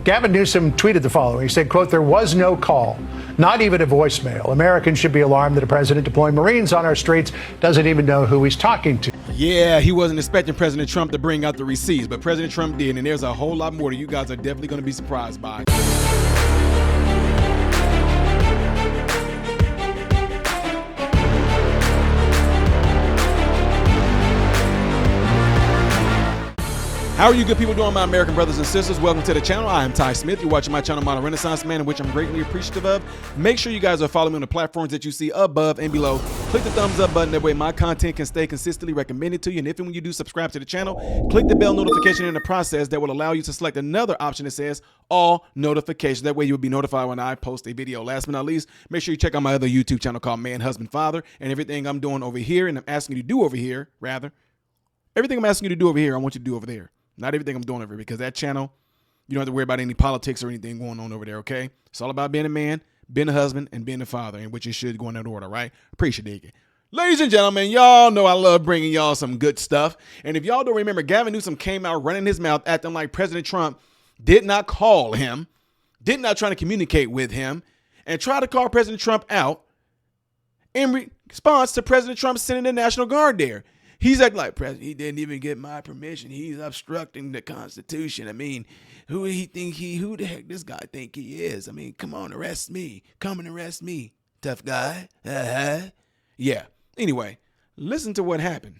Gavin Newsome tweeted the following. He said, quote, "There was no call, not even a voicemail. Americans should be alarmed that a president deploying Marines on our streets doesn't even know who he's talking to." Yeah, he wasn't expecting President Trump to bring out the receipts, but President Trump did, and there's a whole lot more that you guys are definitely going to be surprised by. How are you good people doing, my American brothers and sisters? Welcome to the channel. I am Ty Smith. You're watching my channel, Modern Renaissance Man, in which I'm greatly appreciative of. Make sure you guys are following me on the platforms that you see above and below. Click the thumbs up button. That way my content can stay consistently recommended to you. And if and when you do subscribe to the channel, click the bell notification in the process that will allow you to select another option that says all notifications. That way you will be notified when I post a video. Last but not least, make sure you check out my other YouTube channel called Man, Husband, Father. And everything I'm doing over here, and I'm asking you to do over here, everything I'm asking you to do over here, I want you to do over there. Not everything I'm doing over here, because that channel, you don't have to worry about any politics or anything going on over there, okay? It's all about being a man, being a husband, and being a father, in which you should go in that order, right? Appreciate it. Ladies and gentlemen, y'all know I love bringing y'all some good stuff. And if y'all don't remember, Gavin Newsome came out running his mouth, acting like President Trump did not call him, did not try to communicate with him, and tried to call President Trump out in response to President Trump sending the National Guard there. He's acting like, President, he didn't even get my permission. He's obstructing the Constitution. I mean, who the heck this guy think he is? I mean, come on, arrest me. Come and arrest me, tough guy. Yeah. Anyway, listen to what happened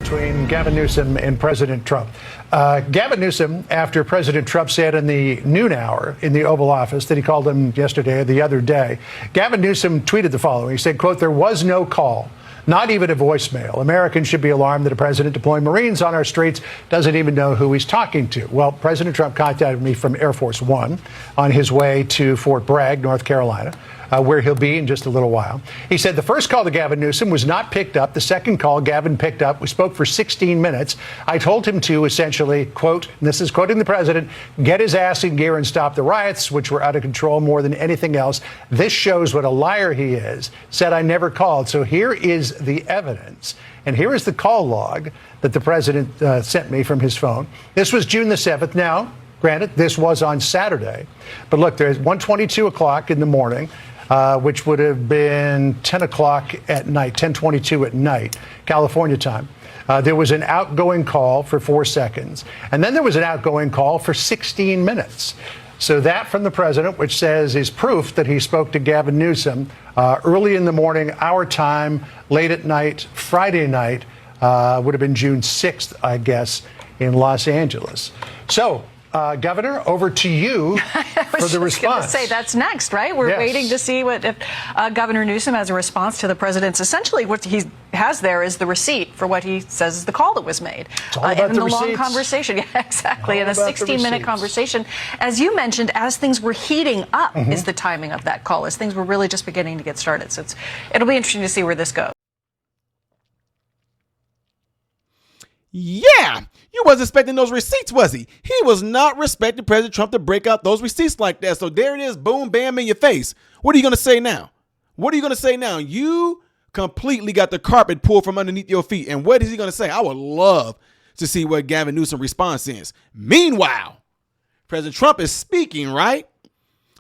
Between Gavin Newsome and President Trump. Gavin Newsome, after President Trump said in the noon hour in the Oval Office that he called him yesterday or the other day, Gavin Newsome tweeted the following. He said, quote, "There was no call, not even a voicemail. Americans should be alarmed that a president deploying Marines on our streets doesn't even know who he's talking to." Well, President Trump contacted me from Air Force One on his way to Fort Bragg, North Carolina, where he'll be in just a little while. He said the first call to Gavin Newsome was not picked up. The second call Gavin picked up. We spoke for 16 minutes. I told him to essentially, quote, and this is quoting the president, "get his ass in gear and stop the riots, which were out of control more than anything else. This shows what a liar he is. Said I never called." So here is the evidence. And here is the call log that the president sent me from his phone. This was June the 7th. Now, granted, this was on Saturday. But look, there's 1:22 o'clock in the morning. Which would have been 10 o'clock at night, 10:22 at night, California time. There was an outgoing call for 4 seconds. And then there was an outgoing call for 16 minutes. So that from the president, which says is proof that he spoke to Gavin Newsome early in the morning, our time, late at night, Friday night, would have been June 6th, I guess, in Los Angeles. So, Governor, over to you for the response. I was say that's next, right? We're waiting to see what if Governor Newsome has a response to the president's. Essentially, what he has there is the receipt for what he says is the call that was made. It's all about the long conversation, yeah, exactly, in a 16-minute conversation. As you mentioned, as things were heating up, is the timing of that call. As things were really just beginning to get started. So it'll be interesting to see where this goes. Yeah, you wasn't expecting those receipts, was he? He was not expecting President Trump to break out those receipts like that. So there it is, boom, bam, in your face. What are you going to say now? What are you going to say now? You completely got the carpet pulled from underneath your feet. And what is he going to say? I would love to see what Gavin Newsome's response is. Meanwhile, President Trump is speaking, right,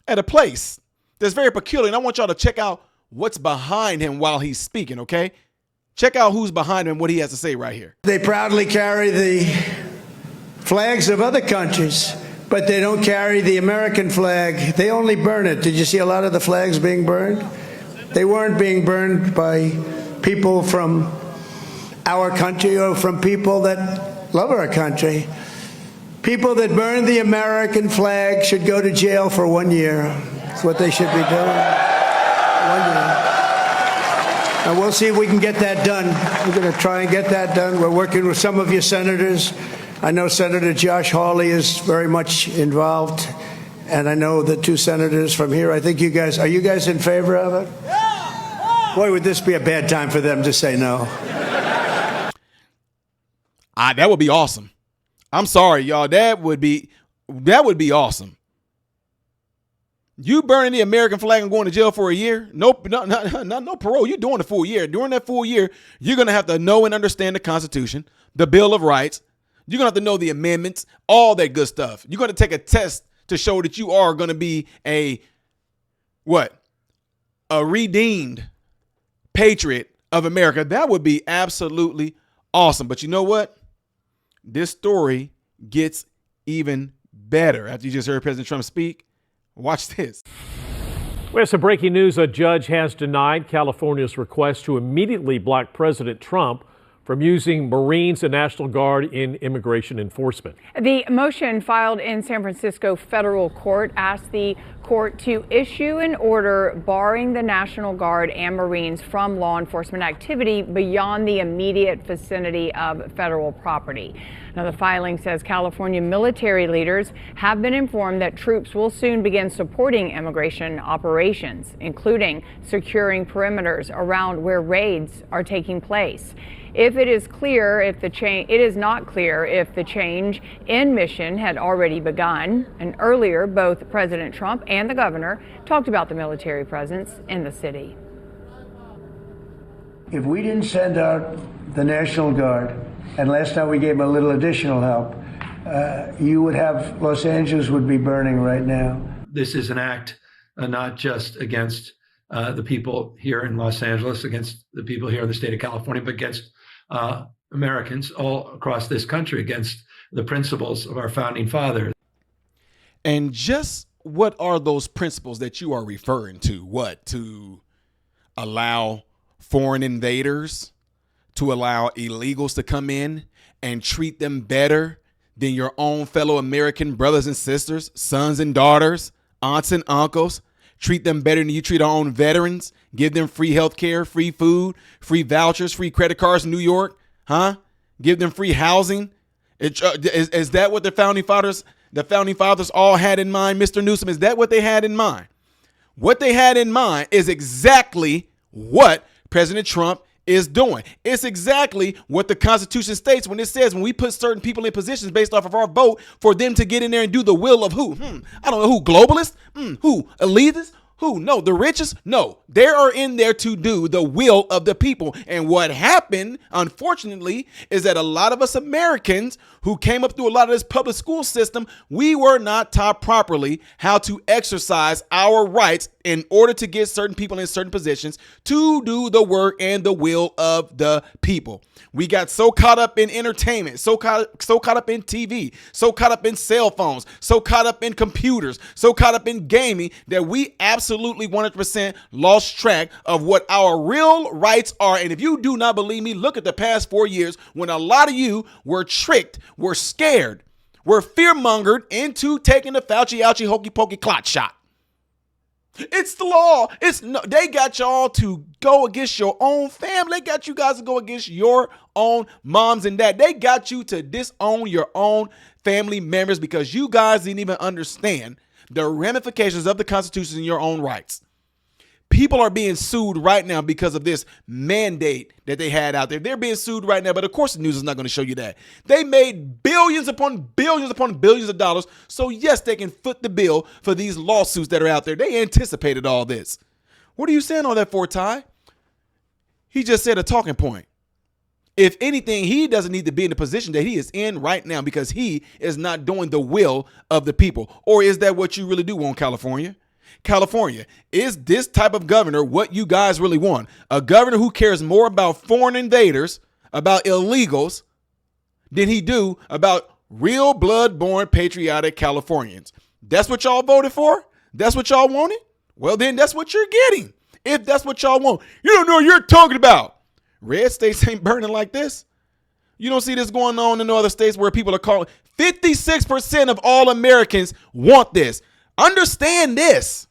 at a place that's very peculiar. And I want y'all to check out what's behind him while he's speaking, okay? Check out who's behind him, what he has to say right here. They proudly carry the flags of other countries, but they don't carry the American flag. They only burn it. Did you see a lot of the flags being burned? They weren't being burned by people from our country or from people that love our country. People that burn the American flag should go to jail for 1 year. That's what they should be doing. 1 year. And we'll see if we can get that done. We're going to try and get that done. We're working with some of your senators. I know Senator Josh Hawley is very much involved. And I know the 2 senators from here. I think you guys, are you guys in favor of it? Boy, would this be a bad time for them to say no. That would be awesome. I'm sorry, y'all. That would be awesome. You burning the American flag and going to jail for a year? Nope, no parole. You're doing the full year. During that full year, you're going to have to know and understand the Constitution, the Bill of Rights, You're going to have to know the amendments, all that good stuff. You're going to take a test to show that you are going to be a redeemed patriot of America. That would be absolutely awesome. But you know what? This story gets even better after you just heard President Trump speak. Watch this. We have some breaking news. A judge has denied California's request to immediately block President Trump from using Marines and National Guard in immigration enforcement. The motion filed in San Francisco federal court asked the court to issue an order barring the National Guard and Marines from law enforcement activity beyond the immediate vicinity of federal property. Now, the filing says California military leaders have been informed that troops will soon begin supporting immigration operations, including securing perimeters around where raids are taking place. It is not clear if the change in mission had already begun. And earlier, both President Trump and the governor talked about the military presence in the city. If we didn't send out the National Guard, and last time we gave them a little additional help, you would have Los Angeles would be burning right now. This is an act not just against the people here in Los Angeles, against the people here in the state of California, but against Americans all across this country, against the principles of our founding fathers. And just what are those principles that you are referring to? What? To allow foreign invaders, to allow illegals to come in and treat them better than your own fellow American brothers and sisters, sons and daughters, aunts and uncles? Treat them better than you treat our own veterans. Give them free health care, free food, free vouchers, free credit cards in New York. Huh? Give them free housing. Is that what the founding fathers all had in mind, Mr. Newsome? Is that what they had in mind? What they had in mind is exactly what President Trump is doing. It's exactly what the Constitution states when it says when we put certain people in positions based off of our vote for them to get in there and do the will of who? I don't know who. Globalists? Who? Elitists? Who? No, the richest? No, they are in there to do the will of the people. And what happened, unfortunately, is that a lot of us Americans who came up through a lot of this public school system, we were not taught properly how to exercise our rights in order to get certain people in certain positions to do the work and the will of the people. We got so caught up in entertainment, so caught up in TV, so caught up in cell phones, so caught up in computers, so caught up in gaming that we absolutely 100% lost track of what our real rights are. And if you do not believe me, look at the past 4 years when a lot of you were tricked, were scared, were fear-mongered into taking the Fauci-ouchie hokey-pokey clot shot. It's the law. They got y'all to go against your own family. They got you guys to go against your own moms and dad. They got you to disown your own family members because you guys didn't even understand the ramifications of the Constitution and your own rights. People are being sued right now because of this mandate that they had out there. They're being sued right now, but of course the news is not going to show you that. They made billions upon billions upon billions of dollars, so yes, they can foot the bill for these lawsuits that are out there. They anticipated all this. What are you saying all that for, Ty? He just said a talking point. If anything, he doesn't need to be in the position that he is in right now because he is not doing the will of the people. Or is that what you really do want, California? California, is this type of governor what you guys really want? A governor who cares more about foreign invaders, about illegals, than he do about real blood-born patriotic Californians? That's what y'all voted for? That's what y'all wanted? Well, then that's what you're getting. If that's what y'all want. You don't know what you're talking about. Red states ain't burning like this. You don't see this going on in other states where people are calling. 56% of all Americans want this. Understand this.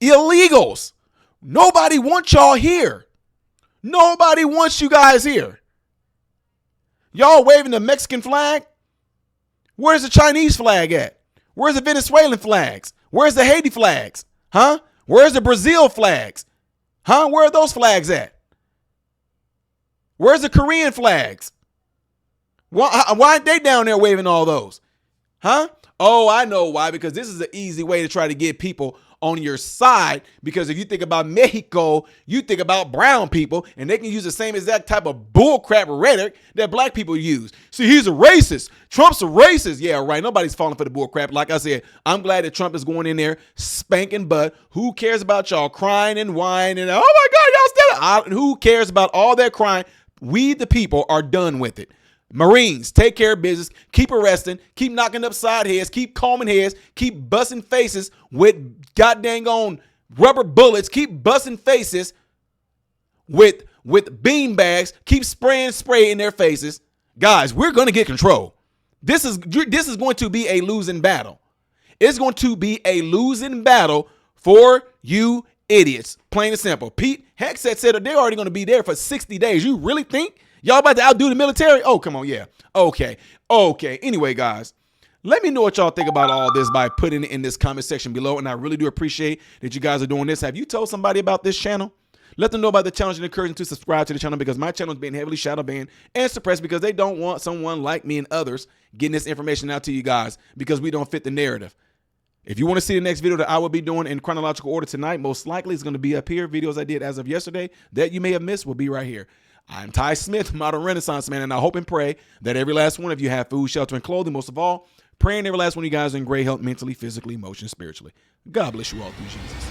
Illegals. Nobody wants y'all here. Nobody wants you guys here. Y'all waving the Mexican flag? Where's the Chinese flag at? Where's the Venezuelan flags? Where's the Haiti flags? Huh? Where's the Brazil flags? Huh? Where are those flags at? Where's the Korean flags? Why aren't they down there waving all those? Huh? Oh, I know why. Because this is an easy way to try to get people on your side, because if you think about Mexico, you think about brown people, and they can use the same exact type of bullcrap rhetoric that black people use. See, he's a racist. Trump's a racist. Yeah, right. Nobody's falling for the bullcrap. Like I said, I'm glad that Trump is going in there spanking butt. Who cares about y'all crying and whining and, oh my God, y'all still? Who cares about all that crying? We, the people, are done with it. Marines, take care of business, keep arresting, keep knocking upside heads, keep combing heads, keep busting faces with goddamn on rubber bullets, keep busting faces with bean bags, keep spraying spray in their faces. Guys, we're going to get control. This is going to be a losing battle. It's going to be a losing battle for you idiots. Plain and simple. Pete Hegseth said that they're already going to be there for 60 days. You really think y'all about to outdo the military? Oh, come on. Yeah. Okay. Anyway, guys, let me know what y'all think about all this by putting it in this comment section below. And I really do appreciate that you guys are doing this. Have you told somebody about this channel? Let them know about the challenge and encourage them to subscribe to the channel, because my channel is being heavily shadow banned and suppressed because they don't want someone like me and others getting this information out to you guys, because we don't fit the narrative. If you want to see the next video that I will be doing in chronological order tonight, most likely it's going to be up here. Videos I did as of yesterday that you may have missed will be right here. I'm Ty Smith, modern Renaissance man, and I hope and pray that every last one of you have food, shelter, and clothing. Most of all, praying every last one of you guys are in great health, mentally, physically, emotionally, spiritually. God bless you all through Jesus.